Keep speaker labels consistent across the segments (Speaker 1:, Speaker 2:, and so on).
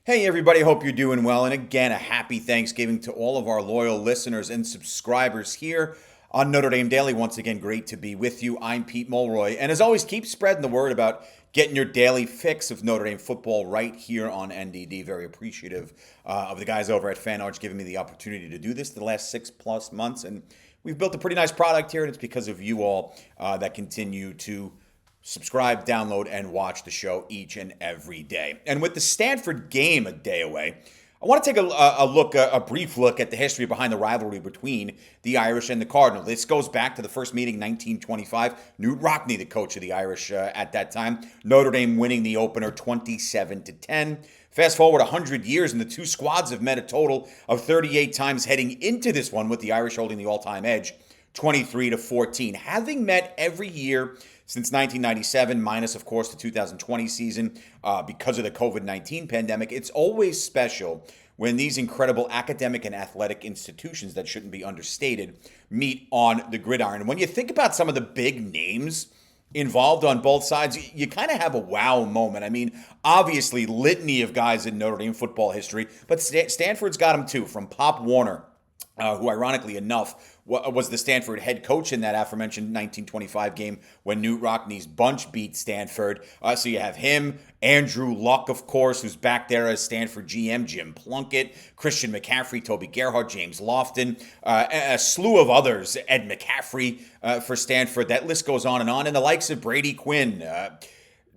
Speaker 1: Hey, everybody, hope you're doing well. And again, a happy Thanksgiving to all of our loyal listeners and subscribers here on Notre Dame Daily. Once again, great to be with you. I'm Pete Mulroy. And as always, keep spreading the word about getting your daily fix of Notre Dame football right here on NDD. Very appreciative of the guys over at FanArch giving me the opportunity to do this the last 6+ months. And we've built a pretty nice product here, and it's because of you all that continue to subscribe, download, and watch the show each and every day. And with the Stanford game a day away, I want to take a brief look at the history behind the rivalry between the Irish and the Cardinals. This goes back to the first meeting in 1925. Knute Rockne, the coach of the Irish at that time. Notre Dame winning the opener 27-10. Fast forward 100 years, and the two squads have met a total of 38 times heading into this one, with the Irish holding the all-time edge, 23-14. Having met every year since 1997, minus, of course, the 2020 season because of the COVID-19 pandemic, it's always special when these incredible academic and athletic institutions that shouldn't be understated meet on the gridiron. When you think about some of the big names involved on both sides, you kind of have a wow moment. I mean, obviously, litany of guys in Notre Dame football history, but Stanford's got them too, from Pop Warner, who ironically enough was the Stanford head coach in that aforementioned 1925 game when Knute Rockne's bunch beat Stanford. So you have him, Andrew Luck, of course, who's back there as Stanford GM, Jim Plunkett, Christian McCaffrey, Toby Gerhardt, James Lofton, a slew of others, Ed McCaffrey for Stanford. That list goes on, and the likes of Brady Quinn,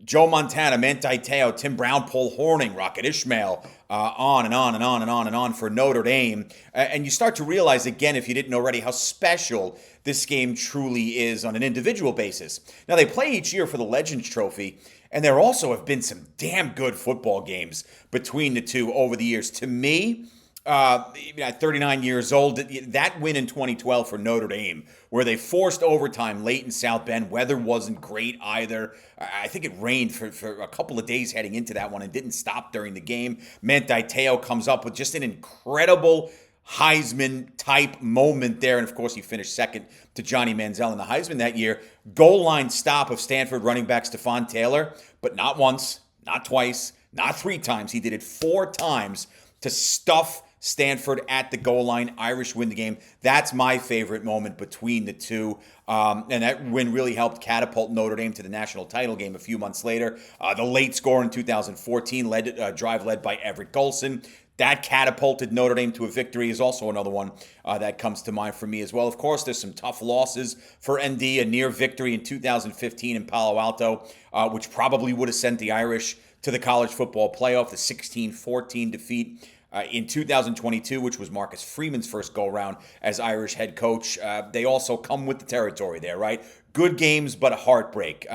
Speaker 1: Joe Montana, Manti Te'o, Tim Brown, Paul Hornung, Rocket Ishmael, on and on and on and on and on for Notre Dame. And you start to realize, again, if you didn't already, how special this game truly is on an individual basis. Now, they play each year for the Legends Trophy, and there also have been some damn good football games between the two over the years. To me, at 39 years old, that win in 2012 for Notre Dame, where they forced overtime late in South Bend. Weather wasn't great either. I think it rained for a couple of days heading into that one and didn't stop during the game. Manti Te'o comes up with just an incredible Heisman-type moment there. And, of course, he finished second to Johnny Manziel in the Heisman that year. Goal line stop of Stanford running back Stephon Taylor, but not once, not twice, not 3 times. He did it 4 times to stuff Stanford at the goal line. Irish win the game. That's my favorite moment between the two. And that win really helped catapult Notre Dame to the national title game a few months later. The late score in 2014 drive led by Everett Golson. That catapulted Notre Dame to a victory is also another one that comes to mind for me as well. Of course, there's some tough losses for ND, a near victory in 2015 in Palo Alto, which probably would have sent the Irish to the college football playoff, the 16-14 defeat in 2022, which was Marcus Freeman's first go-around as Irish head coach. They also come with the territory there, right? Good games, but a heartbreak.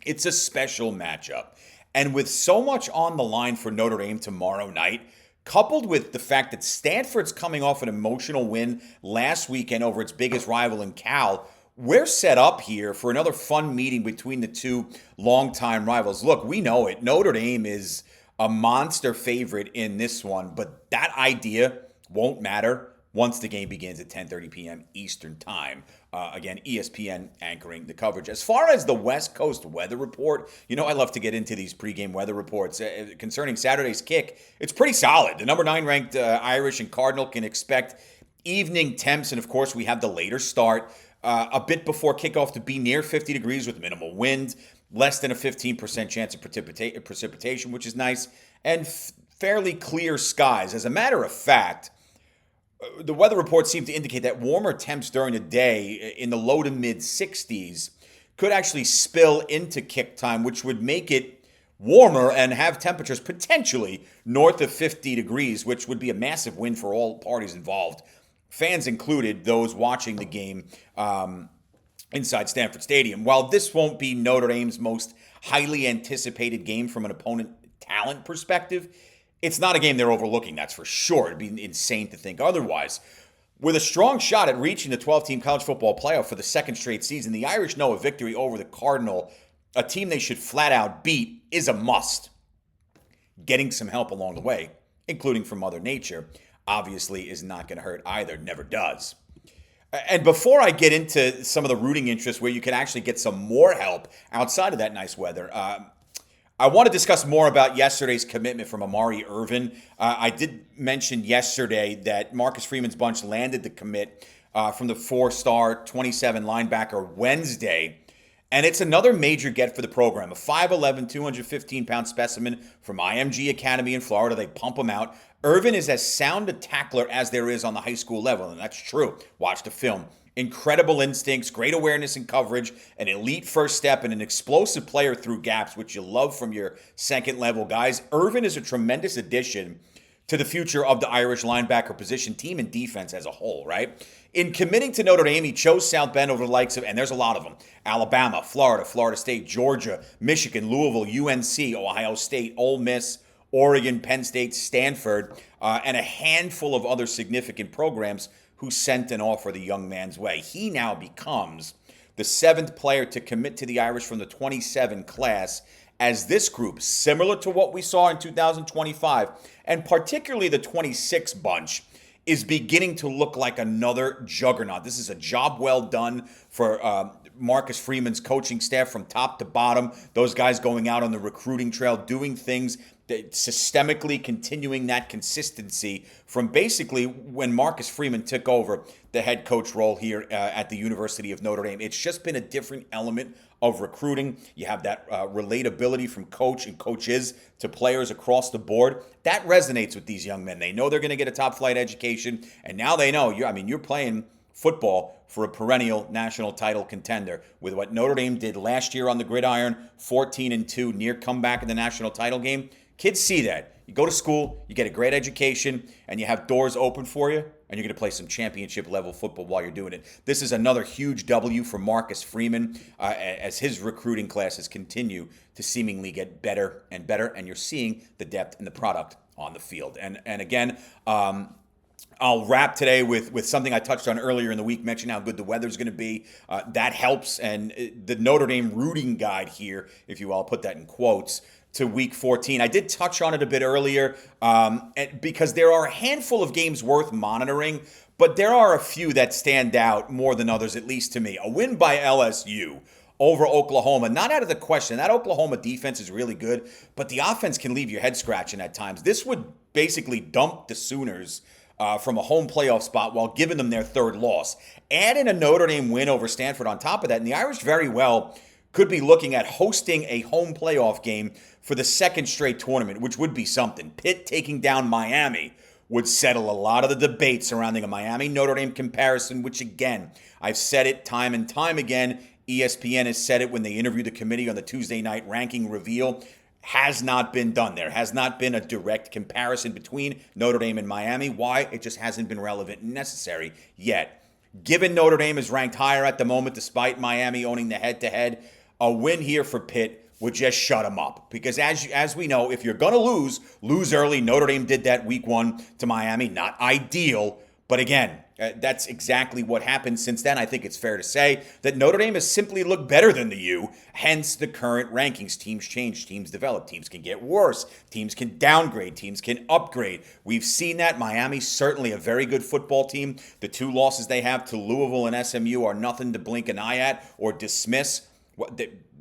Speaker 1: It's a special matchup. And with so much on the line for Notre Dame tomorrow night, coupled with the fact that Stanford's coming off an emotional win last weekend over its biggest rival in Cal, we're set up here for another fun meeting between the two longtime rivals. Look, we know it. Notre Dame is a monster favorite in this one, but that idea won't matter once the game begins at 10:30 p.m. Eastern Time. Again, ESPN anchoring the coverage. As far as the West Coast weather report, I love to get into these pregame weather reports. Concerning Saturday's kick, it's pretty solid. The number 9 ranked Irish and Cardinal can expect evening temps, and of course we have the later start a bit before kickoff to be near 50 degrees with minimal wind, less than a 15% chance of precipitation, which is nice, and fairly clear skies. As a matter of fact, the weather reports seem to indicate that warmer temps during the day in the low to mid 60s could actually spill into kick time, which would make it warmer and have temperatures potentially north of 50 degrees, which would be a massive win for all parties involved, fans included, those watching the game inside Stanford Stadium. While this won't be Notre Dame's most highly anticipated game from an opponent talent perspective, it's not a game they're overlooking, that's for sure. It'd be insane to think otherwise. With a strong shot at reaching the 12-team college football playoff for the second straight season, the Irish know a victory over the Cardinal, a team they should flat out beat, is a must. Getting some help along the way, including from Mother Nature, obviously is not going to hurt either, never does. And before I get into some of the rooting interests where you can actually get some more help outside of that nice weather, I want to discuss more about yesterday's commitment from Amari Irvin. I did mention yesterday that Marcus Freeman's bunch landed the commit from the 4-star 27 linebacker Wednesday. And it's another major get for the program. A 5'11", 215-pound specimen from IMG Academy in Florida. They pump him out. Irvin is as sound a tackler as there is on the high school level, and that's true. Watch the film. Incredible instincts, great awareness and coverage, an elite first step, and an explosive player through gaps, which you love from your second-level guys. Irvin is a tremendous addition to the future of the Irish linebacker position, team, and defense as a whole, right? In committing to Notre Dame, he chose South Bend over the likes of, and there's a lot of them, Alabama, Florida, Florida State, Georgia, Michigan, Louisville, UNC, Ohio State, Ole Miss, Oregon, Penn State, Stanford, and a handful of other significant programs who sent an offer the young man's way. He now becomes the 7th player to commit to the Irish from the 27 class, as this group, similar to what we saw in 2025, and particularly the 26 bunch, is beginning to look like another juggernaut. This is a job well done for Marcus Freeman's coaching staff from top to bottom. Those guys going out on the recruiting trail, doing things systemically, continuing that consistency from basically when Marcus Freeman took over the head coach role here at the University of Notre Dame. It's just been a different element of recruiting. You have that relatability from coach and coaches to players across the board. That resonates with these young men. They know they're going to get a top flight education, and now they know you're playing football for a perennial national title contender. With what Notre Dame did last year on the gridiron, 14-2, near comeback in the national title game. Kids see that. You go to school, you get a great education, and you have doors open for you, and you're going to play some championship-level football while you're doing it. This is another huge W for Marcus Freeman as his recruiting classes continue to seemingly get better and better, and you're seeing the depth and the product on the field. And again, I'll wrap today with something I touched on earlier in the week, mentioning how good the weather's going to be. That helps, and the Notre Dame rooting guide here, if you will, I'll put that in quotes, to week 14. I did touch on it a bit earlier because there are a handful of games worth monitoring, but there are a few that stand out more than others, at least to me. A win by LSU over Oklahoma, not out of the question. That Oklahoma defense is really good, but the offense can leave your head scratching at times. This would basically dump the Sooners from a home playoff spot while giving them their 3rd loss. Add in a Notre Dame win over Stanford on top of that, and the Irish very well could be looking at hosting a home playoff game for the 2nd straight tournament, which would be something. Pitt taking down Miami would settle a lot of the debate surrounding a Miami-Notre Dame comparison, which, again, I've said it time and time again. ESPN has said it when they interviewed the committee on the Tuesday night ranking reveal. Has not been done. There has not been a direct comparison between Notre Dame and Miami. Why? It just hasn't been relevant and necessary yet. Given Notre Dame is ranked higher at the moment, despite Miami owning the head-to-head, a win here for Pitt would just shut them up. Because as we know, if you're going to lose early. Notre Dame did that week 1 to Miami. Not ideal, but again, that's exactly what happened since then. I think it's fair to say that Notre Dame has simply looked better than the U, hence the current rankings. Teams change, teams develop, teams can get worse, teams can downgrade, teams can upgrade. We've seen that. Miami's certainly a very good football team. The 2 losses they have to Louisville and SMU are nothing to blink an eye at or dismiss.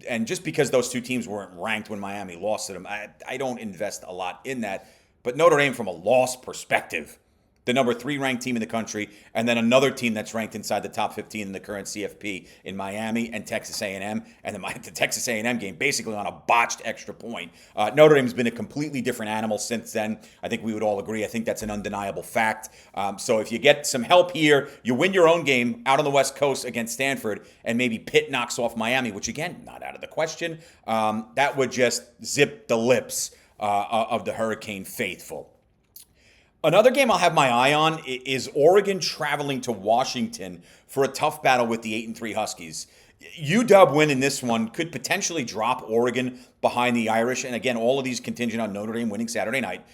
Speaker 1: And just because those 2 teams weren't ranked when Miami lost to them, I don't invest a lot in that. But Notre Dame, from a loss perspective, the number 3 ranked team in the country, and then another team that's ranked inside the top 15 in the current CFP in Miami and Texas A&M, and the Texas A&M game basically on a botched extra point. Notre Dame's been a completely different animal since then. I think we would all agree. I think that's an undeniable fact. So if you get some help here, you win your own game out on the West Coast against Stanford, and maybe Pitt knocks off Miami, which again, not out of the question, that would just zip the lips of the Hurricane faithful. Another game I'll have my eye on is Oregon traveling to Washington for a tough battle with the 8-3 Huskies. UW winning this one could potentially drop Oregon behind the Irish. And again, all of these contingent on Notre Dame winning Saturday night.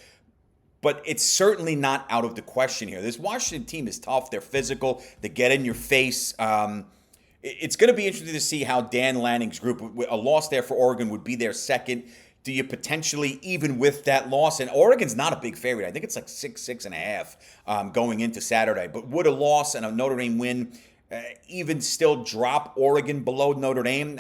Speaker 1: But it's certainly not out of the question here. This Washington team is tough. They're physical. They get in your face. It's going to be interesting to see how Dan Lanning's group, a loss there for Oregon would be their 2nd. Do you potentially, even with that loss, and Oregon's not a big favorite. I think it's like 6.5 going into Saturday. But would a loss and a Notre Dame win even still drop Oregon below Notre Dame?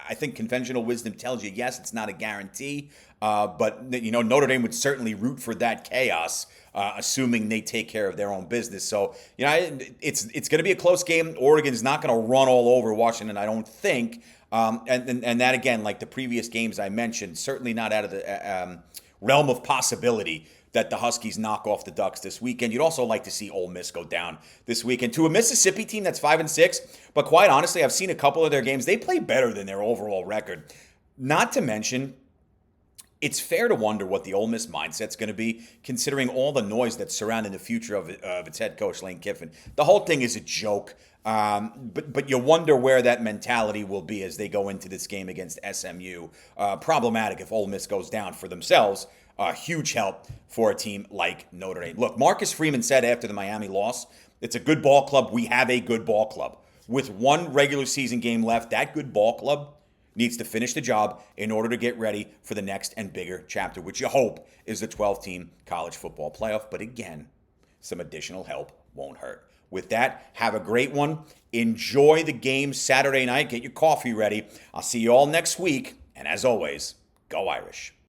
Speaker 1: I think conventional wisdom tells you, yes, it's not a guarantee, but Notre Dame would certainly root for that chaos, assuming they take care of their own business. So it's going to be a close game. Oregon's not going to run all over Washington, I don't think. And that again, like the previous games I mentioned, certainly not out of the realm of possibility that the Huskies knock off the Ducks this weekend. You'd also like to see Ole Miss go down this weekend to a Mississippi team that's 5-6. But quite honestly, I've seen a couple of their games. They play better than their overall record. Not to mention, it's fair to wonder what the Ole Miss mindset's going to be, considering all the noise that's surrounding the future of its head coach, Lane Kiffin. The whole thing is a joke, but you wonder where that mentality will be as they go into this game against SMU. Problematic if Ole Miss goes down for themselves. Huge help for a team like Notre Dame. Look, Marcus Freeman said after the Miami loss, it's a good ball club. We have a good ball club. With one regular season game left, that good ball club needs to finish the job in order to get ready for the next and bigger chapter, which you hope is the 12-team college football playoff. But again, some additional help won't hurt. With that, have a great one. Enjoy the game Saturday night. Get your coffee ready. I'll see you all next week. And as always, go Irish.